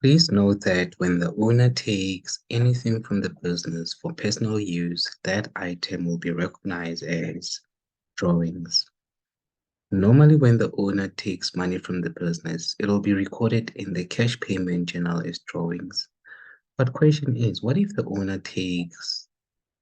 Please note that when the owner takes anything from the business for personal use, that item will be recognized as drawings. Normally, when the owner takes money from the business, it'll be recorded in the cash payment journal as drawings. But question is, what if the owner takes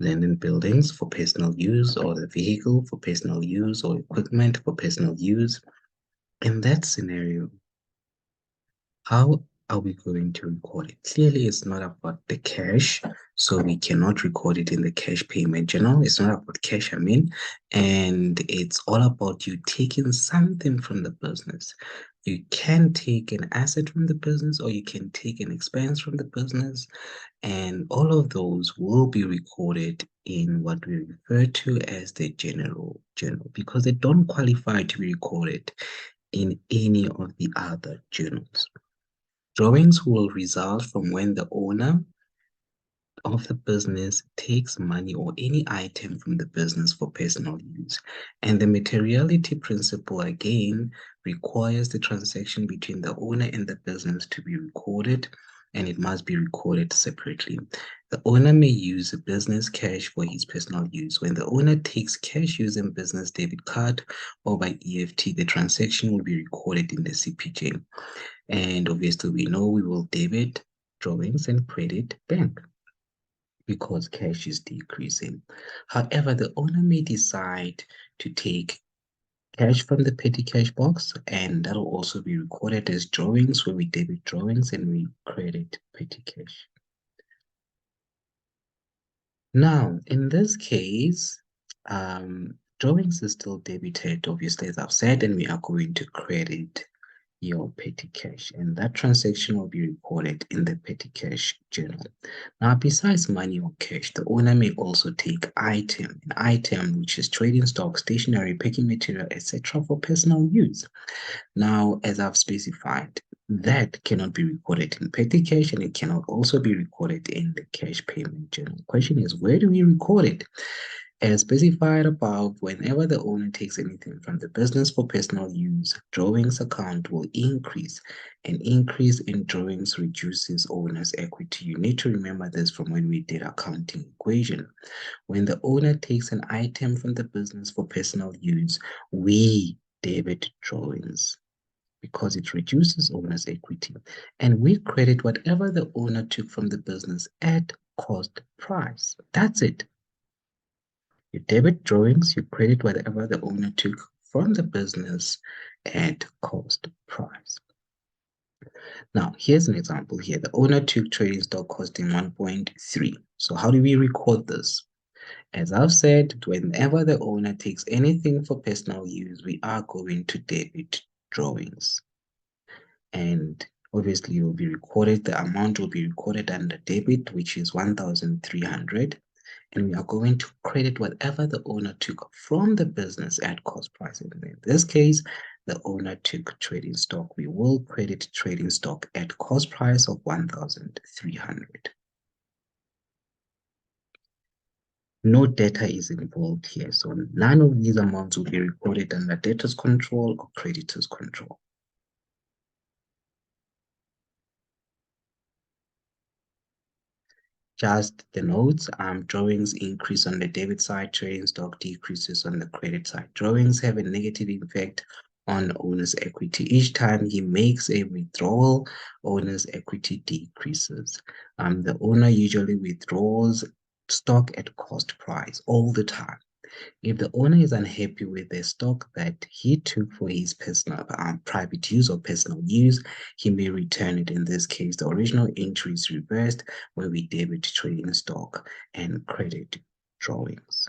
land and buildings for personal use, or the vehicle for personal use, or equipment for personal use? In that scenario, how are we going to record it? Clearly, it's not about the cash, so we cannot record it in the cash payment journal. It's not about cash, and it's all about you taking something from the business. You can take an asset from the business, or you can take an expense from the business, and all of those will be recorded in what we refer to as the general journal, because they don't qualify to be recorded in any of the other journals. Drawings will result from when the owner of the business takes money or any item from the business for personal use. And the materiality principle, again, requires the transaction between the owner and the business to be recorded, and it must be recorded separately. The owner may use business cash for his personal use. When the owner takes cash using business debit card or by EFT, the transaction will be recorded in the CPJ. And obviously, we know we will debit drawings and credit bank because cash is decreasing. However, the owner may decide to take cash from the petty cash box, and that will also be recorded as drawings, where we debit drawings and we credit petty cash. Now, in this case, drawings is still debited, obviously, as I've said, and we are going to credit your petty cash, and that transaction will be recorded in the petty cash journal. Now, besides money or cash, the owner may also take an item which is trading stock, stationery, packing material, etc. for personal use. Now, as I've specified, that cannot be recorded in petty cash, and it cannot also be recorded in the cash payment journal. Question is, where do we record it? As specified above, whenever the owner takes anything from the business for personal use, drawings account will increase. An increase in drawings reduces owner's equity. You need to remember this from when we did accounting equation. When the owner takes an item from the business for personal use, we debit drawings because it reduces owner's equity. And we credit whatever the owner took from the business at cost price. That's it. You debit drawings, you credit whatever the owner took from the business at cost price. Now, here's an example here. The owner took trading stock costing 1.3. So how do we record this? As I've said, whenever the owner takes anything for personal use, we are going to debit drawings. And obviously, it will be recorded, the amount will be recorded under debit, which is 1,300. And we are going to credit whatever the owner took from the business at cost price. And in this case, the owner took trading stock. We will credit trading stock at cost price of 1,300. No data is involved here, so none of these amounts will be recorded under debtors control or creditors control. Just the notes, drawings increase on the debit side, trading stock decreases on the credit side. Drawings have a negative effect on owner's equity. Each time he makes a withdrawal, owner's equity decreases. The owner usually withdraws stock at cost price all the time. If the owner is unhappy with the stock that he took for his personal private use or personal use, he may return it. In this case, the original entry is reversed, where we debit trading stock and credit drawings.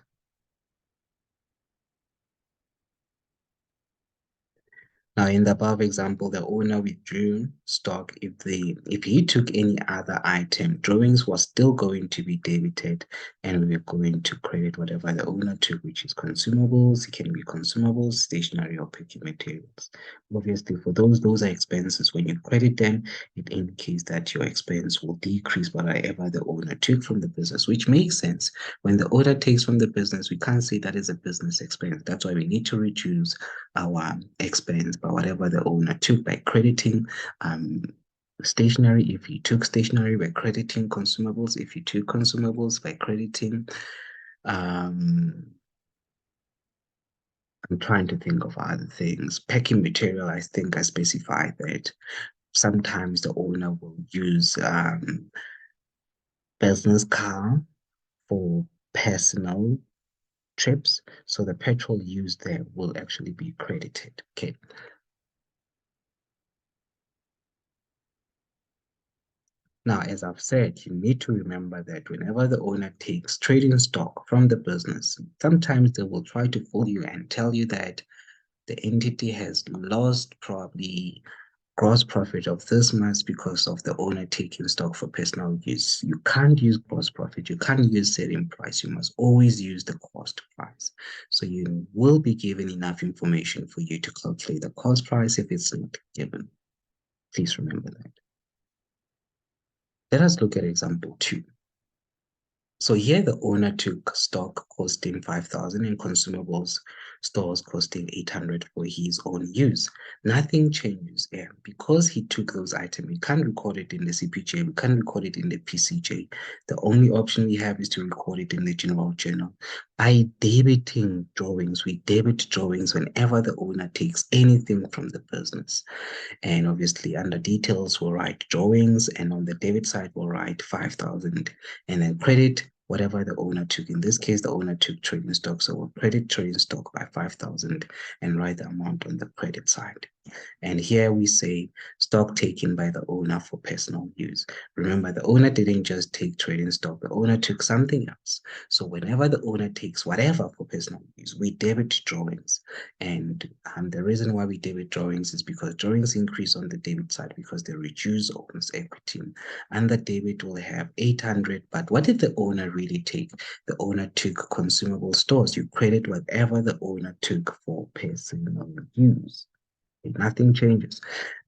Now, in the above example, the owner withdrew stock. If he took any other item, drawings was still going to be debited, and we are going to credit whatever the owner took, which is consumables. It can be consumables, stationery, or packing materials. Obviously, for those are expenses. When you credit them, it indicates that your expense will decrease by whatever the owner took from the business, which makes sense. When the owner takes from the business, we can't say that is a business expense. That's why we need to reduce our expense by whatever the owner took by crediting Stationery, if you took stationery, we're crediting consumables. If you took consumables, we're crediting. I'm trying to think of other things. Packing material, I think I specified that sometimes the owner will use business car for personal trips. So the petrol used there will actually be credited. Okay. Now, as I've said, you need to remember that whenever the owner takes trading stock from the business, sometimes they will try to fool you and tell you that the entity has lost probably gross profit of this much because of the owner taking stock for personal use. You can't use gross profit. You can't use selling price. You must always use the cost price. So you will be given enough information for you to calculate the cost price if it's not given. Please remember that. Let us look at example 2. So here the owner took stock costing 5,000 and consumables stores costing 800 for his own use. Nothing changes here because he took those items. We can't record it in the CPJ. We can't record it in the PCJ. The only option we have is to record it in the general journal. By debiting drawings, we debit drawings whenever the owner takes anything from the business. And obviously under details, we'll write drawings, and on the debit side, we'll write 5,000 and then credit whatever the owner took. In this case, the owner took trading stock. So we'll credit trading stock by 5,000 and write the amount on the credit side. And here we say stock taken by the owner for personal use. Remember, the owner didn't just take trading stock. The owner took something else. So whenever the owner takes whatever for personal use, we debit drawings. And the reason why we debit drawings is because drawings increase on the debit side because they reduce owner's equity. And the debit will have 800. But what did the owner really take? The owner took consumable stores. You credit whatever the owner took for personal use. Nothing changes.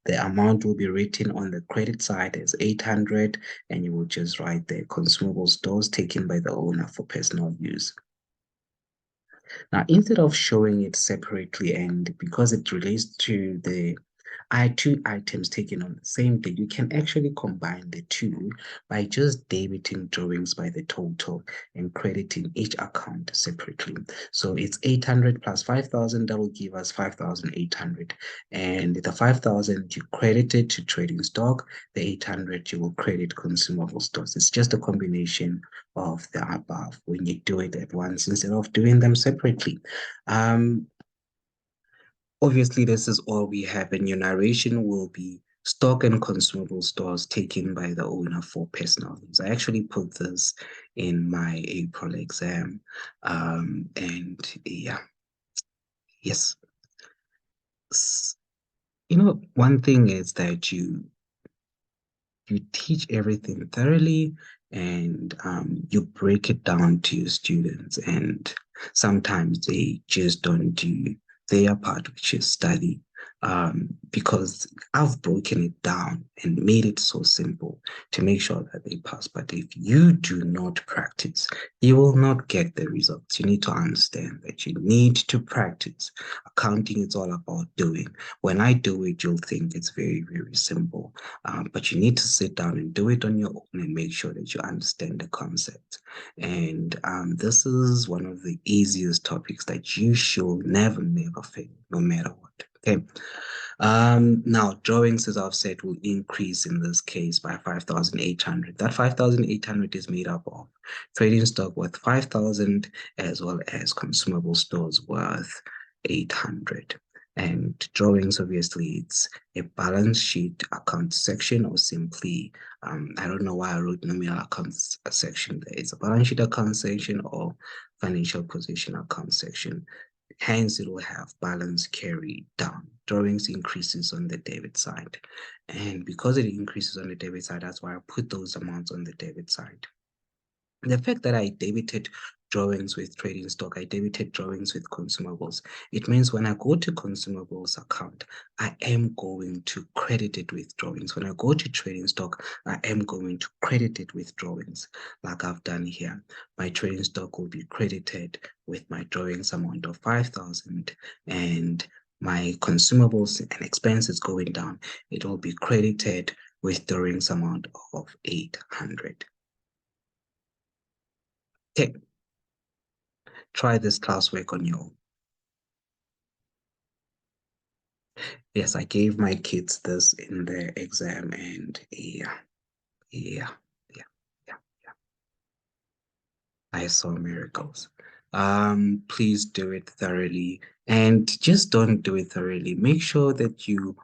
The amount will be written on the credit side as 800, and you will just write the consumable stores taken by the owner for personal use. Now, instead of showing it separately, and because it relates to the two items taken on the same day, you can actually combine the two by just debiting drawings by the total and crediting each account separately. So it's 800 plus 5,000, that will give us 5,800. And the 5,000 you credited to trading stock, the 800 you will credit consumable stocks. It's just a combination of the above when you do it at once instead of doing them separately. Obviously, this is all we have, and your narration will be stock and consumable stores taken by the owner for personal use. I actually put this in my April exam. And yeah, yes. One thing is that you teach everything thoroughly, and you break it down to your students, and sometimes they just don't do their part, which is study, because I've broken it down and made it so simple to make sure that they pass. But if you do not practice, you will not get the results. You need to understand that you need to practice. Accounting is all about doing. When I do it, you'll think it's very, very simple. But you need to sit down and do it on your own and make sure that you understand the concept. And this is one of the easiest topics that you should never fail, no matter what. Okay. Now, drawings, as I've said, will increase in this case by 5,800. That 5,800 is made up of trading stock worth 5,000 as well as consumable stores worth 800. And drawings, obviously, it's a balance sheet account section, or simply, I don't know why I wrote nominal accounts section there. It's a balance sheet account section or financial position account section. Hence, it will have balance carried down. Drawings increases on the debit side. And because it increases on the debit side, that's why I put those amounts on the debit side. The fact that I debited drawings with trading stock, I debited drawings with consumables, it means when I go to consumables account, I am going to credit it with drawings. When I go to trading stock, I am going to credit it with drawings, like I've done here. My trading stock will be credited with my drawings amount of 5,000, and my consumables and expenses going down, it will be credited with the rings amount of 800. Okay, try this classwork on your own. Yes, I gave my kids this in their exam, and yeah, yeah, yeah, yeah. I saw miracles. Please do it thoroughly, and just don't do it thoroughly. Make sure that you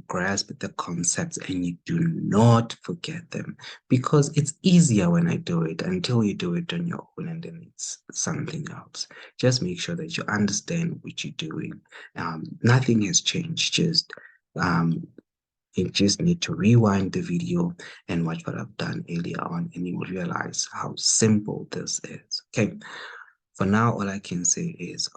grasp the concepts and you do not forget them, because it's easier when I do it until you do it on your own, and then it's something else. Just make sure that you understand what you're doing. Nothing has changed. Um, you just need to rewind the video and watch what I've done earlier on, and you will realize how simple this is. Okay, for now, all I can say is,